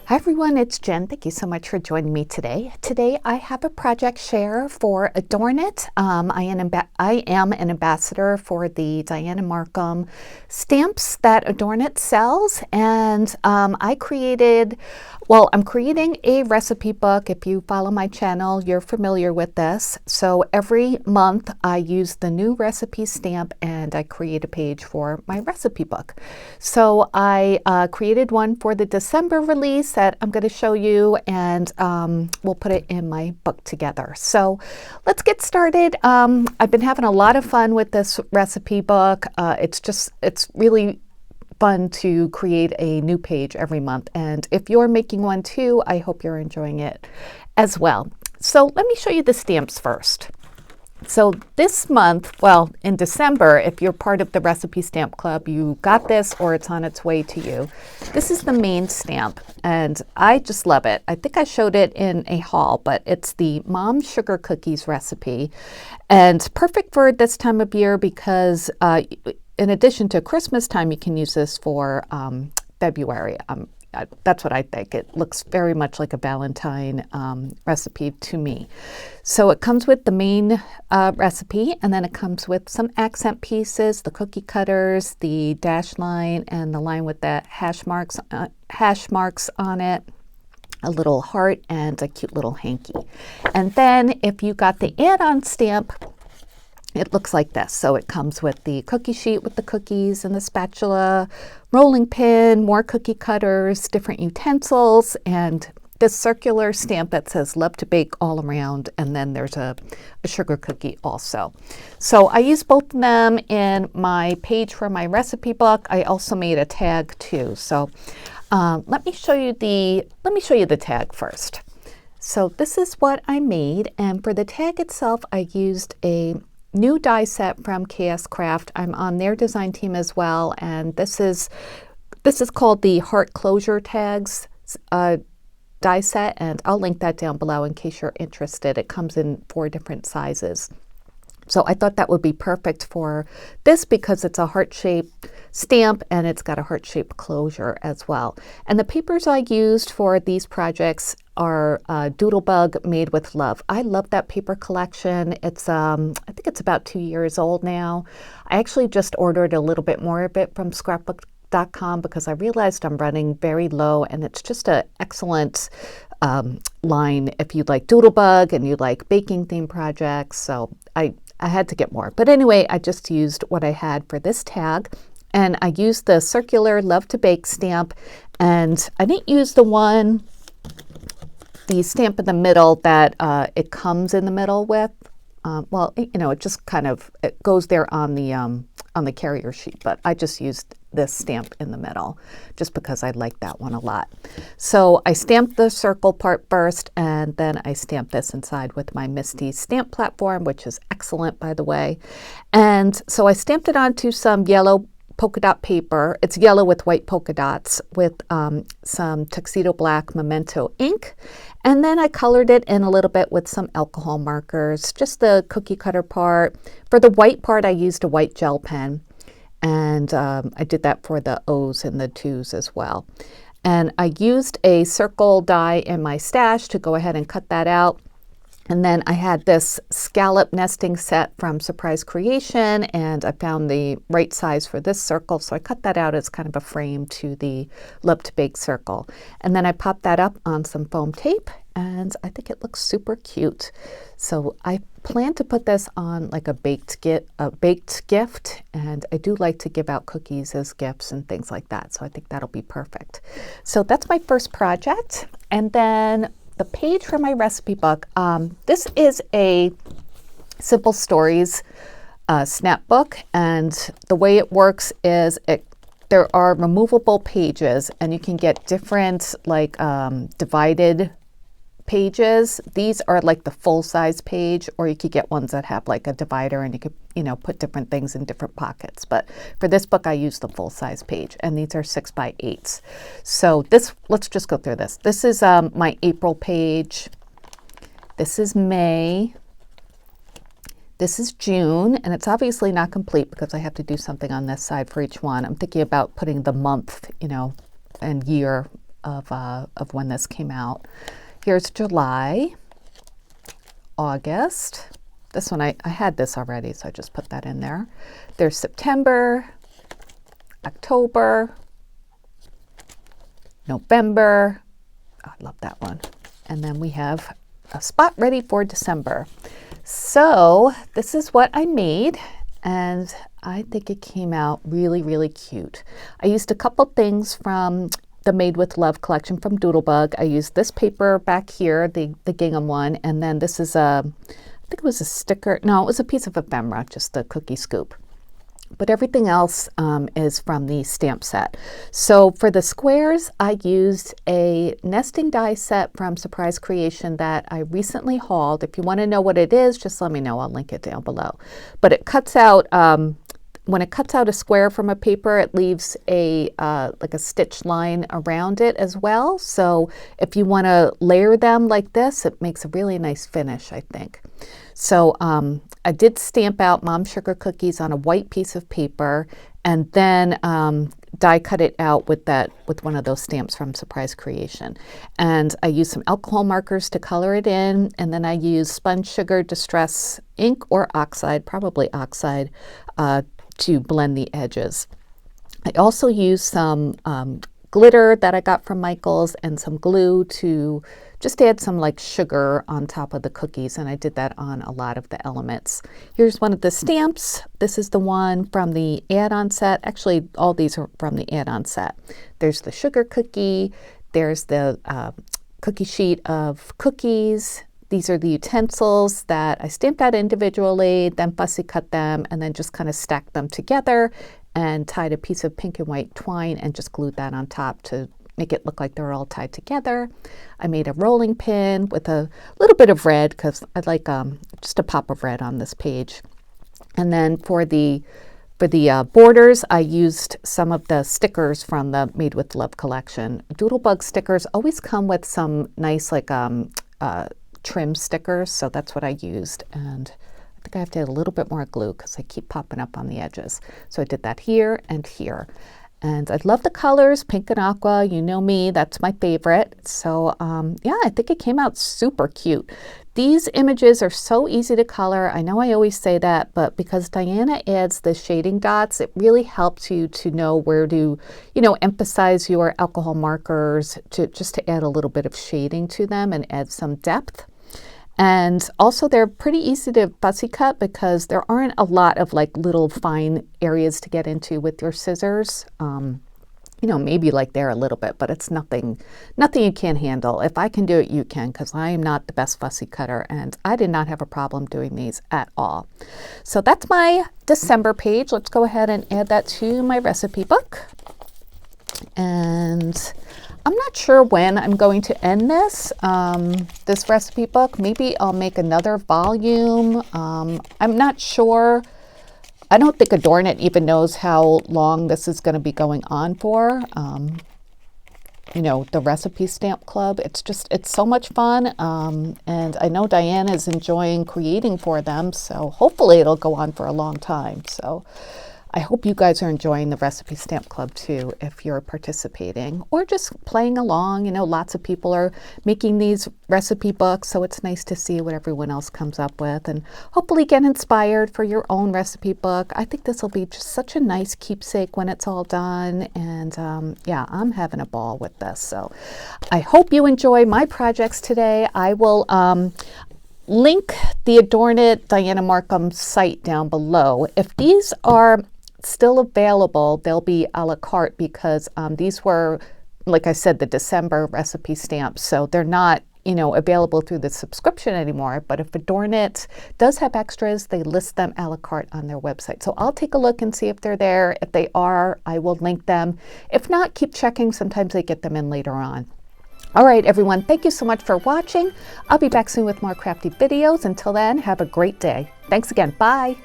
Hi everyone, it's Jen. Thank you so much for joining me today. Today I have a project share for Adorn It. I am an ambassador for the Diana Markham stamps that Adorn It sells, and I'm creating a recipe book. If you follow my channel, you're familiar with this. So every month I use the new recipe stamp and I create a page for my recipe book. So I created one for the December release that I'm going to show you, and we'll put it in my book together. So let's get started. I've been having a lot of fun with this recipe book. It's really fun to create a new page every month, and if you're making one too, I hope you're enjoying it as well. So let me show you the stamps first. So this month, well, in December, if you're part of the Recipe Stamp Club, you got this or it's on its way to you. This is the main stamp, and I just love it. I think I showed it in a haul, but it's the Mom Sugar Cookies recipe, and perfect for this time of year because in addition to Christmas time, you can use this for February. That's what I think. It looks very much like a Valentine recipe to me. So it comes with the main recipe, and then it comes with some accent pieces, the cookie cutters, the dash line, and the line with the hash marks on it, a little heart, and a cute little hanky. And then if you got the add-on stamp, it looks like this. So it comes with the cookie sheet with the cookies and the spatula, rolling pin, more cookie cutters, different utensils, and this circular stamp that says love to bake all around, and then there's a sugar cookie also. So I use both of them in my page for my recipe book. I also made a tag too. So let me show you the tag first. So this is what I made, and for the tag itself, I used a new die set from KSCRAFT. I'm on their design team as well, and this is called the Heart Closure Tags die set, and I'll link that down below in case you're interested. It comes in 4 different sizes. So I thought that would be perfect for this because it's a heart-shaped stamp and it's got a heart-shaped closure as well. And the papers I used for these projects are Doodlebug Made with Love. I love that paper collection. It's I think it's about 2 years old now. I actually just ordered a little bit more of it from Scrapbook.com because I realized I'm running very low, and it's just an excellent line if you like Doodlebug and you like baking theme projects. So I had to get more. But anyway, I just used what I had for this tag, and I used the circular Love to Bake stamp, and I didn't use the stamp in the middle that it comes in the middle with. Well, you know, it just kind of, it goes there on the carrier sheet, but I just used this stamp in the middle just because I like that one a lot. So I stamped the circle part first, and then I stamped this inside with my Misty stamp platform, which is excellent, by the way. And so I stamped it onto some yellow polka dot paper. It's yellow with white polka dots with some Tuxedo Black Memento ink. And then I colored it in a little bit with some alcohol markers, just the cookie cutter part. For the white part, I used a white gel pen. And I did that for the O's and the 2's as well. And I used a circle die in my stash to go ahead and cut that out. And then I had this scallop nesting set from Surprise Creation, and I found the right size for this circle, so I cut that out as kind of a frame to the Love to Bake circle. And then I popped that up on some foam tape, and I think it looks super cute. So I plan to put this on like a baked gift, and I do like to give out cookies as gifts and things like that, so I think that'll be perfect. So that's my first project. And then the page for my recipe book, this is a Simple Stories snapbook, and the way it works is there are removable pages, and you can get different like divided pages. These are like the full-size page, or you could get ones that have like a divider and you could, you know, put different things in different pockets. But for this book, I use the full-size page, and these are 6x8s. So this, let's just go through this. This is my April page. This is May. This is June, and it's obviously not complete because I have to do something on this side for each one. I'm thinking about putting the month, and year of when this came out. Here's July, August. This one, I had this already, so I just put that in there. There's September, October, November. Oh, I love that one. And then we have a spot ready for December. So this is what I made, and I think it came out really, really cute. I used a couple things from the Made with Love collection from Doodlebug. I used this paper back here, the gingham one, and then this is I think it was a sticker. No, it was a piece of ephemera, just the cookie scoop. But everything else is from the stamp set. So for the squares, I used a nesting die set from Surprise Creation that I recently hauled. If you want to know what it is, just let me know. I'll link it down below. But it cuts out, when it cuts out a square from a paper, it leaves a like a stitch line around it as well. So if you want to layer them like this, it makes a really nice finish, I think. So I did stamp out Mom Sugar cookies on a white piece of paper, and then die cut it out with one of those stamps from Surprise Creation. And I used some alcohol markers to color it in, and then I used Sponge Sugar Distress ink or oxide, probably oxide, to blend the edges. I also used some glitter that I got from Michael's and some glue to just add some like sugar on top of the cookies, and I did that on a lot of the elements. Here's one of the stamps. This is the one from the add-on set. Actually, all these are from the add-on set. There's the sugar cookie. There's the cookie sheet of cookies. These are the utensils that I stamped out individually, then fussy cut them, and then just kind of stacked them together and tied a piece of pink and white twine and just glued that on top to make it look like they're all tied together. I made a rolling pin with a little bit of red because I like just a pop of red on this page. And then for the borders, I used some of the stickers from the Made with Love collection. Doodlebug stickers always come with some nice like trim stickers, so that's what I used. And I think I have to add a little bit more glue because they keep popping up on the edges. So I did that here and here. And I love the colors, pink and aqua. You know me, that's my favorite. So yeah, I think it came out super cute. These images are so easy to color. I know I always say that, but because Diana adds the shading dots, it really helps you to know where to, emphasize your alcohol markers just to add a little bit of shading to them and add some depth. And also they're pretty easy to fussy cut because there aren't a lot of like little fine areas to get into with your scissors. Maybe like there a little bit, but it's nothing you can't handle. If I can do it, you can, because I am not the best fussy cutter, and I did not have a problem doing these at all. So that's my December page. Let's go ahead and add that to my recipe book. And I'm not sure when I'm going to end this recipe book. Maybe I'll make another volume. I'm not sure. I don't think Adorn It even knows how long this is going to be going on for. The Recipe Stamp Club. It's so much fun. And I know Diane is enjoying creating for them, so hopefully it'll go on for a long time. So I hope you guys are enjoying the Recipe Stamp Club too, if you're participating or just playing along. Lots of people are making these recipe books, so it's nice to see what everyone else comes up with and hopefully get inspired for your own recipe book. I think this will be just such a nice keepsake when it's all done, and yeah, I'm having a ball with this. So I hope you enjoy my projects today. I will link the Adorn It Diana Markham site down below. If these are still available, they'll be a la carte because these were, like I said, the December recipe stamps, so they're not available through the subscription anymore. But if Adorn It does have extras, they list them a la carte on their website. So I'll take a look and see if they're there. If they are, I will link them. If not, keep checking. Sometimes they get them in later on. All right, everyone, thank you so much for watching. I'll be back soon with more crafty videos. Until then, have a great day. Thanks again. Bye.